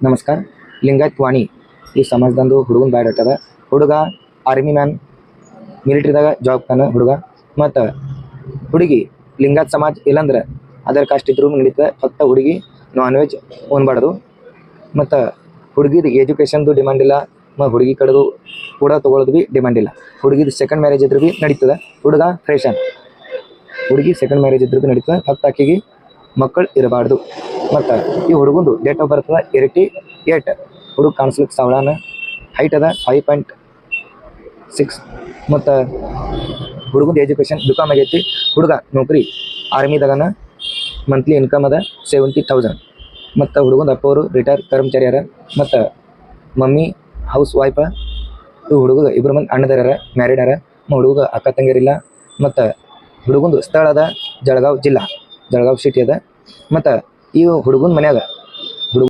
ನಮಸ್ಕಾರ. ಲಿಂಗಾಯತ್ ವಾಣಿ ಈ ಸಮಾಜದಂದು ಹುಡುಗನ ಬಯೋಡಾಟದ ಹುಡುಗ ಆರ್ಮಿ ಮ್ಯಾನ್ ಮಿಲಿಟ್ರಿದಾಗ ಜಾಬ್ ಕಾನ ಹುಡುಗ ಮತ್ತು ಹುಡುಗಿ ಲಿಂಗಾಯತ್ ಸಮಾಜ ಇಲ್ಲಂದ್ರೆ ಅದರ್ ಕಾಸ್ಟ್ ಇದ್ರೂ ನಡೀತದೆ. ಫಕ್ತ ಹುಡುಗಿ ನಾನ್ ವೆಜ್ ಉಣ್ಬಾರ್ದು ಮತ್ತು ಹುಡುಗಿದು ಎಜುಕೇಷನ್ದು ಡಿಮಾಂಡ್ ಇಲ್ಲ. ಹುಡುಗಿ ಕಡೆದು ಕೂಡ ತೊಗೊಳೋದು ಭೀ ಡಿಮಾಂಡ್ ಇಲ್ಲ. ಹುಡುಗಿದು ಸೆಕೆಂಡ್ ಮ್ಯಾರೇಜ್ ಇದ್ರೂ ಭೀ ನಡೀತದೆ. ಹುಡುಗ ಫ್ರೆಶನ್, ಹುಡುಗಿ ಸೆಕೆಂಡ್ ಮ್ಯಾರೇಜ್ ಇದ್ರೂ ಭೀ ನಡೀತದೆ. ಫಕ್ತ ಆಕೆಗೆ ಮಕ್ಕಳು ಇರಬಾರ್ದು. ಮತ್ತು ಈ ಹುಡುಗಂದು ಡೇಟ್ ಆಫ್ ಬರ್ತ್ 88. ಹುಡುಗ ಕಾಣಿಸ್ಲಿಕ್ಕೆ ಸಾವಳಾನ, ಹೈಟ್ ಅದ 5.6 ಮತ್ತು ಹುಡುಗಂದು ಎಜುಕೇಷನ್ ಬಿಕಾಮ್ ಆಗೈತಿ. ಹುಡುಗ ನೌಕರಿ ಆರ್ಮಿದಾಗನ, ಮಂತ್ಲಿ ಇನ್ಕಮ್ ಅದ 70,000 ಮತ್ತು ಹುಡುಗಂದು ಅಪ್ಪವರು ರಿಟೈರ್ ಕರ್ಮಚಾರಿ ಯಾರ ಮತ್ತು ಮಮ್ಮಿ ಹೌಸ್ ವೈಫ. ಹುಡುಗ ಇಬ್ಬರು ಮಂದಿ ಅಣ್ಣದಾರ ಮ್ಯಾರಿಡ್ ಯಾರ. ಹುಡುಗ ಅಕ್ಕ ತಂಗಿಯರಿಲ್ಲ. ಮತ್ತು ಹುಡುಗಂದು ಸ್ಥಳ ಅದ ಜಳಗಾವ್ ಜಿಲ್ಲಾ, ಜಳಗಾವ್ ಸಿಟಿ ಅದ. ಮತ್ತು ಈ ಹುಡುಗನ ಮನ್ಯಾಗ